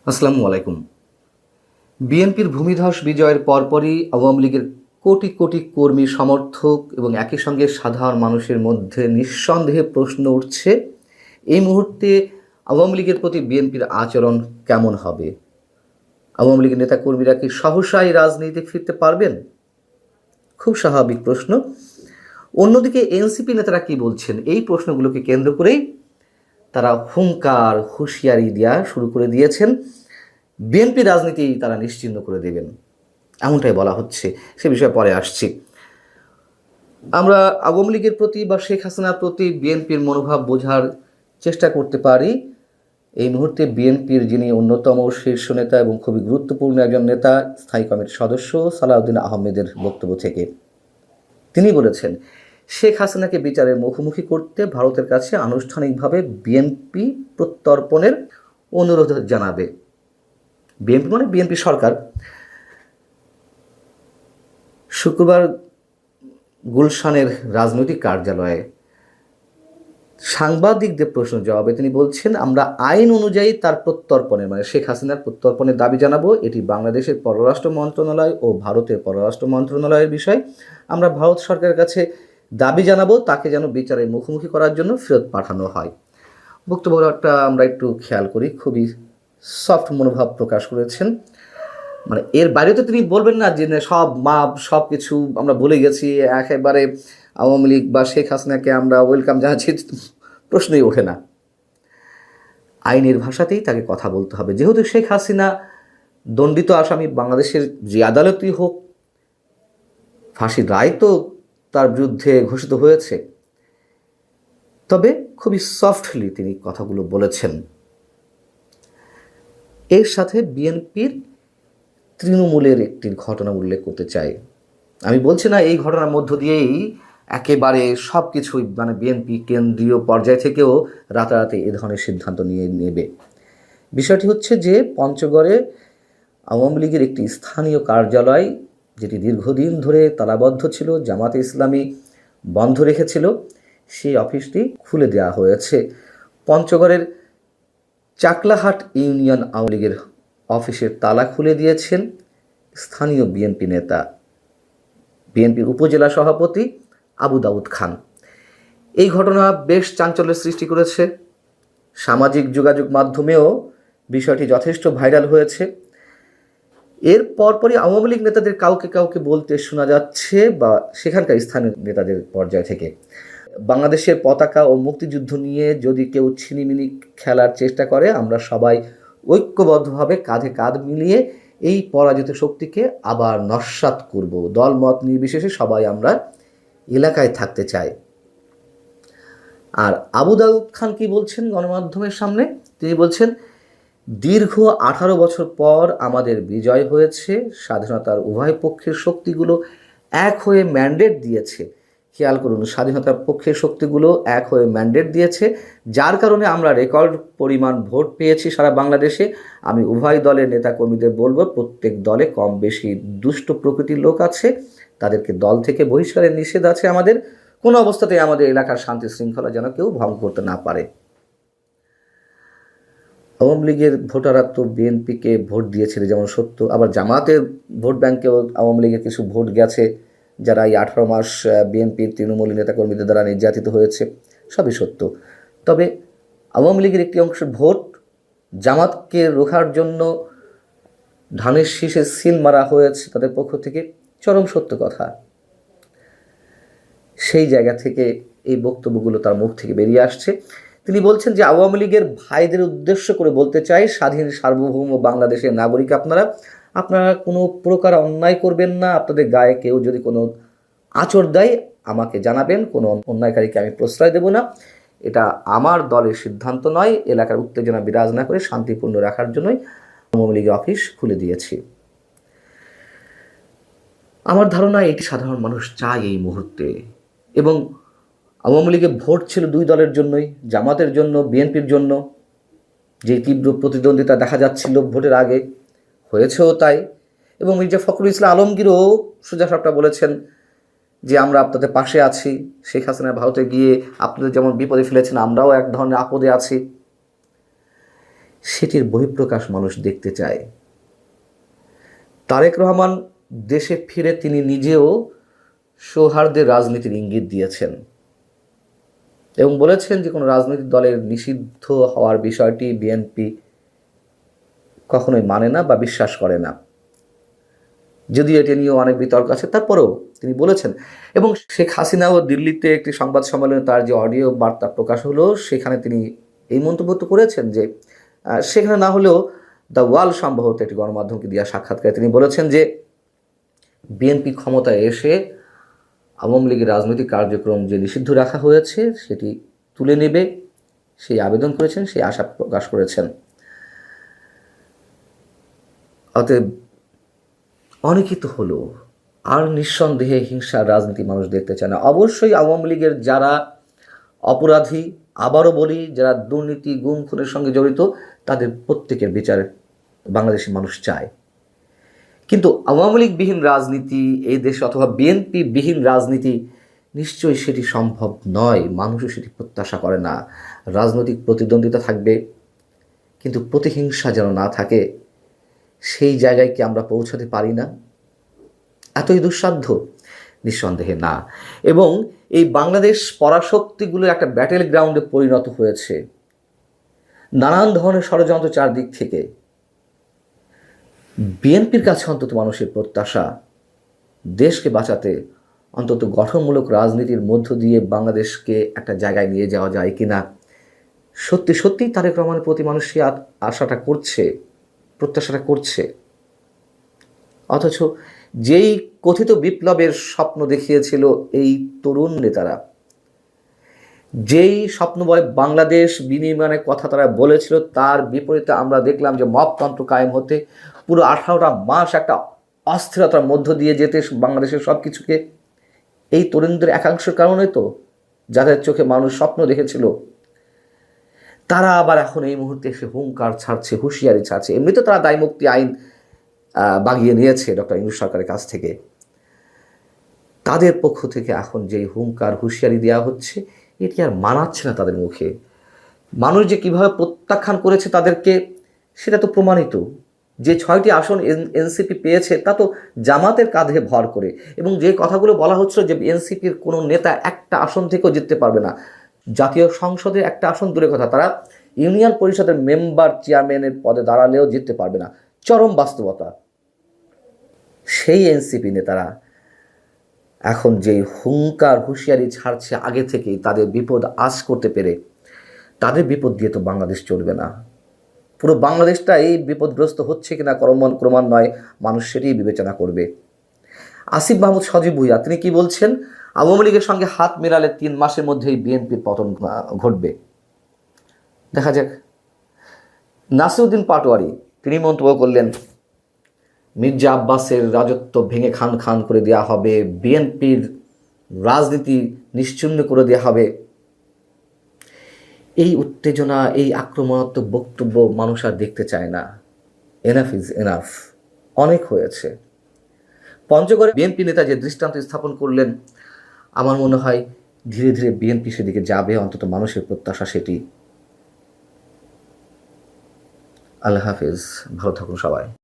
আসসালামু আলাইকুম। বিএনপির ভূমিধস বিজয়ের পরপরই আওয়ামী লীগের কোটি কোটি কর্মী সমর্থক এবং একই সঙ্গে সাধারণ মানুষের মধ্যে নিঃসন্দেহে প্রশ্ন উঠছে, এই মুহূর্তে আওয়ামী লীগের প্রতি বিএনপির আচরণ কেমন হবে? আওয়ামী লীগের নেতাকর্মীরা কি সহসাই রাজনীতিতে ফিরতে পারবেন? খুব স্বাভাবিক প্রশ্ন। অন্যদিকে এনসিপি নেতারা কি বলছেন, এই প্রশ্নগুলোকে কেন্দ্র করেই তারা হুঙ্কার হুঁশিয়ারি দেওয়া শুরু করে দিয়েছেন। বিএনপি রাজনীতি তারা নিশ্চিহ্ন করে দেবেন, এমনটাই বলা হচ্ছে। সে বিষয়ে পরে আসছি। আমরা আওয়ামী লীগের প্রতি বা শেখ হাসিনার প্রতি বিএনপির মনোভাব বোঝার চেষ্টা করতে পারি এই মুহূর্তে বিএনপির যিনি অন্যতম শীর্ষ নেতা এবং খুবই গুরুত্বপূর্ণ একজন নেতা, স্থায়ী কমিটির সদস্য সালাউদ্দিন আহমেদের বক্তব্য থেকে। তিনি বলেছেন, শেখ হাসিনাকে বিচারের মুখোমুখি করতে ভারতের কাছে আনুষ্ঠানিকভাবে বিএনপি প্রত্যর্পণের অনুরোধ জানাবে। বিএনপি মানে বিএনপি সরকার। শুক্রবার গুলশানের রাজনৈতিক কার্যালয়ে সাংবাদিকদের প্রশ্ন জবাবে তিনি বলছেন, আমরা আইন অনুযায়ী তার প্রত্যর্পণের মানে শেখ হাসিনার প্রত্যর্পণের দাবি জানাবো। এটি বাংলাদেশের পররাষ্ট্র মন্ত্রণালয় ও ভারতের পররাষ্ট্র মন্ত্রণালয়ের বিষয়। আমরা ভারত সরকারের কাছে দাবি জানাবো তাকে যেন বিচারের মুখোমুখি করার জন্য ফেরত পাঠানো হয়। বক্তব্যটা আমরা একটু খেয়াল করি, খুবই সফট মনোভাব প্রকাশ করেছেন। মানে এর বাইরে তো তিনি বলবেন না যে সব মাপ সব কিছু আমরা ভুলে গেছি, একেবারে আওয়ামী লীগ বা শেখ হাসিনাকে আমরা ওয়েলকাম জানাচ্ছি, প্রশ্নই ওঠে না। আইনের ভাষাতেই তাকে কথা বলতে হবে। যেহেতু শেখ হাসিনা দণ্ডিত আসামি, বাংলাদেশের যে আদালতই হোক, ফাঁসির রায় তো তার বিরুদ্ধে ঘোষিত হয়েছে। তবে খুবই সফটলি তিনি কথাগুলো বলেছেন। এর সাথে বিএনপির তৃণমূলের একটি ঘটনা উল্লেখ করতে চাই। আমি বলছি না এই ঘটনার মধ্য দিয়েই একেবারে সব কিছুই মানে বিএনপি কেন্দ্রীয় পর্যায় থেকেও রাতারাতি এ ধরনের সিদ্ধান্ত নিয়ে নেবে। বিষয়টি হচ্ছে যে পঞ্চগড়ে আওয়ামী লীগের একটি স্থানীয় কার্যালয়, যেটি দীর্ঘদিন ধরে তালাবদ্ধ ছিল, জামাতে ইসলামী বন্ধ রেখেছিল, সেই অফিসটি খুলে দেওয়া হয়েছে। পঞ্চগড়ের চাকলাহাট ইউনিয়ন আওয়ামী লীগের অফিসের তালা খুলে দিয়েছেন স্থানীয় বিএনপি নেতা, বিএনপির উপজেলা সভাপতি আবু দাউদ খান। এই ঘটনা বেশ চাঞ্চল্যের সৃষ্টি করেছে। সামাজিক যোগাযোগ মাধ্যমেও বিষয়টি যথেষ্ট ভাইরাল হয়েছে। এর পরপরই আওয়ামী লীগ নেতাদের কাউকে কাউকে বলতে শোনা যাচ্ছে, বা সেখানকার স্থানীয় নেতাদের পর্যায় থেকে, বাংলাদেশের পতাকা ও মুক্তিযুদ্ধ নিয়ে যদি কেউ ছিনিমিনি খেলার চেষ্টা করে, আমরা সবাই ঐক্যবদ্ধভাবে কাঁধে কাঁধ মিলিয়ে এই পরাজিত শক্তিকে আবার নস্যাৎ করব। দলমত নির্বিশেষে সবাই আমরা এলাকায় থাকতে চাই। আর আবু দাউদ খান কি বলছেন গণমাধ্যমের সামনে? তিনি বলছেন, দীর্ঘ 18 বছর পর আমাদের বিজয় হয়েছে। স্বাধীনতার উভয় পক্ষের শক্তিগুলো এক হয়ে ম্যান্ডেট দিয়েছে। খেয়াল করুন, স্বাধীনতার পক্ষের শক্তিগুলো এক হয়ে ম্যান্ডেট দিয়েছে, যার কারণে আমরা রেকর্ড পরিমাণ ভোট পেয়েছি সারা বাংলাদেশে। আমি উভয় দলের নেতাকর্মীদের বলবো, প্রত্যেক দলে কম বেশি দুষ্ট প্রকৃতির লোক আছে, তাদেরকে দল থেকে বহিষ্কারের নিষেধ আছে আমাদের। কোনো অবস্থাতেই আমাদের এলাকার শান্তি শৃঙ্খলা যেন কেউ ভঙ্গ করতে না পারে। আওয়ামী লীগের ভোটাররা তো বিএনপিকে ভোট দিয়েছিল, যেমন সত্য, আবার জামাতের ভোট ব্যাংকেও আওয়ামী লীগের কিছু ভোট গেছে, যারা এই 18 মাস বিএনপির তৃণমূলী নেতাকর্মীদের দ্বারা নির্যাতিত হয়েছে, সবই সত্য। তবে আওয়ামী লীগের একটি অংশের ভোট জামাতকে রোখার জন্য ধানের শীষে সিল মারা হয়েছে তাদের পক্ষ থেকে, চরম সত্য কথা। সেই জায়গা থেকে এই বক্তব্যগুলো তার মুখ থেকে বেরিয়ে আসছে। তিনি বলছেন যে আওয়ামী লীগের ভাইদের উদ্দেশ্য করে বলতে চাই, স্বাধীন সার্বভৌম বাংলাদেশের নাগরিক আপনারা, আপনারা কোনো প্রকার অন্যায় করবেন না। আপনাদের গায়ে কেউ যদি কোনো আঁচড় দেয় আমাকে জানাবেন, কোনো অন্যায়কারীকে আমি প্রশ্রয় দেব না। এটা আমার দলের সিদ্ধান্ত নয়। এলাকার উত্তেজনা বিরাজ না করে শান্তিপূর্ণ রাখার জন্যই আওয়ামী লীগের অফিস খুলে দিয়েছি। আমার ধারণা এটি সাধারণ মানুষ চায় এই মুহূর্তে। এবং আওয়ামী লীগের ভোট ছিল দুই দলের জন্যই, জামাতের জন্য, বিএনপির জন্য। যে তীব্র প্রতিদ্বন্দ্বিতা দেখা যাচ্ছিল ভোটের আগে, হয়েছেও তাই। এবং মির্জা ফখরুল ইসলাম আলমগীরও সোজাসাপটা বলেছেন যে আমরা আপনাদের পাশে আছি। শেখ হাসিনা ভারতে গিয়ে আপনাদের যেমন বিপদে ফেলেছেন, আমরাও এক ধরনের আপদে আছি। সেটির বহিঃপ্রকাশ মানুষ দেখতে চায়। তারেক রহমান দেশে ফিরে তিনি নিজেও সৌহার্দ্যের রাজনীতির ইঙ্গিত দিয়েছেন এবং বলেছেন যে কোনো রাজনৈতিক দলের নিষিদ্ধ হওয়ার বিষয়টি বিএনপি কখনোই মানে না বা বিশ্বাস করে না। যদিও এটি নিয়েও অনেক বিতর্ক আছে, তারপরেও তিনি বলেছেন। এবং শেখ হাসিনাও দিল্লিতে একটি সংবাদ সম্মেলনে তার যে অডিও বার্তা প্রকাশ হলো সেখানে তিনি এই মন্তব্য তো করেছেন যে সেখানে না হলেও দ্য ওয়াল সম্ভবত একটি গণমাধ্যমকে দেওয়া সাক্ষাৎকারে তিনি বলেছেন যে বিএনপি ক্ষমতায় এসে আওয়ামী লীগের রাজনৈতিক কার্যক্রম যে নিষিদ্ধ রাখা হয়েছে সেটি তুলে নেবে সেই আবেদন করেছেন, সেই আশা প্রকাশ করেছেন। অতএব অনেকই তো হলো, আর নিঃসন্দেহে হিংসার রাজনীতি মানুষ দেখতে চায় না। অবশ্যই আওয়ামী লীগের যারা অপরাধী, আবারও বলি, যারা দুর্নীতি গুম খুনের সঙ্গে জড়িত, তাদের প্রত্যেকের বিচার বাংলাদেশের মানুষ চায়। কিন্তু আওয়ামী লীগবিহীন রাজনীতি এই দেশে অথবা বিএনপি বিহীন রাজনীতি নিশ্চয়ই সেটি সম্ভব নয়, মানুষও সেটি প্রত্যাশা করে না। রাজনৈতিক প্রতিদ্বন্দ্বিতা থাকবে কিন্তু প্রতিহিংসা যেন না থাকে, সেই জায়গায় কি আমরা পৌঁছাতে পারি না? এতই দুঃসাধ্য? নিঃসন্দেহে না। এবং এই বাংলাদেশ পরাশক্তিগুলো একটা ব্যাটেল গ্রাউন্ডে পরিণত হয়েছে। নানান ধরনের ষড়যন্ত্র চারদিক থেকে। বিএনপির কাছে অন্তত মানুষের প্রত্যাশা দেশকে বাঁচাতে অন্তত গঠনমূলক রাজনীতির মধ্য দিয়ে বাংলাদেশকে একটা জায়গায় নিয়ে যাওয়া যায় কিনা। সত্যি সত্যিই তারেক রহমানের প্রতি মানুষই আশাটা করছে, প্রত্যাশাটা করছে। অথচ যেই কথিত বিপ্লবের স্বপ্ন দেখিয়েছিল এই তরুণ নেতারা, যেই স্বপ্নময় বাংলাদেশ বিনির্মাণের কথা তারা বলেছিল, তার বিপরীতে আমরা দেখলাম যে মবতন্ত্র কায়েম হতে পুরো 18টা মাস একটা অস্থিরতার মধ্য দিয়ে যেতে বাংলাদেশের সব কিছুকে এই তরুণদের একাংশের কারণে তো, যাদের চোখে মানুষ স্বপ্ন দেখেছিল, তারা আবার এখন এই মুহূর্তে এসে হুঙ্কার ছাড়ছে, হুঁশিয়ারি ছাড়ছে। এমনিতে তারা দায়মুক্তি আইন বাগিয়ে নিয়েছে ডক্টর ইউনূস সরকারের কাছ থেকে। তাদের পক্ষ থেকে এখন যেই হুঙ্কার হুঁশিয়ারি দেওয়া হচ্ছে, এটি আর মানাচ্ছে না তাদের মুখে। মানুষ যে কীভাবে প্রত্যাখ্যান করেছে তাদেরকে সেটা তো প্রমাণিত। যে 6টি আসন এনসিপি পেয়েছে তা তো জামাতের কাঁধে ভর করে। এবং যে কথাগুলো বলা হচ্ছে যে এনসিপির কোনো নেতা একটা আসন থেকেও জিততে পারবে না, জাতীয় সংসদে একটা আসন দূরে কথা, তারা ইউনিয়ন পরিষদের মেম্বার চেয়ারম্যানের পদে দাঁড়ালেও জিততে পারবে না। চরম বাস্তবতা। সেই এনসিপি নেতারা এখন যেই হুঙ্কার হুঁশিয়ারি ছাড়ছে আগে থেকেই, তাদের বিপদ আশ করতে পেরে, তাদের বিপদ দিয়ে তো বাংলাদেশ চলবে না। পুরো বাংলাদেশটা এই বিপদগ্রস্ত হচ্ছে কিনা ক্রমান্বয়ে মানুষ সেটাই বিবেচনা করবে। আসিফ মাহমুদ সজীব ভুঁইয়া তিনি কি বলছেন? আওয়ামী লীগের সঙ্গে হাত মেলালে 3 মাসের মধ্যেই বিএনপির পতন ঘটবে। দেখা যাক। নাসিরউদ্দিন পাটোয়ারি তিনি মন্তব্য করলেন, মির্জা আব্বাসের রাজত্ব ভেঙে খান খান করে দেওয়া হবে, বিএনপির রাজনীতি নিশ্চিহ্ন করে দেওয়া হবে। এই উত্তেজনা, এই আক্রমণাত্মক বক্তব্য মানুষ আর দেখতে চায় না। এনাফ ইজ এনাফ, অনেক হয়েছে। পঞ্চগড়ে বিএনপি নেতা যে দৃষ্টান্ত স্থাপন করলেন, আমার মনে হয় ধীরে ধীরে বিএনপি সেদিকে যাবে, অন্তত মানুষের প্রত্যাশা সেটি। আল্লাহ হাফিজ, ভালো থাকুন সবাই।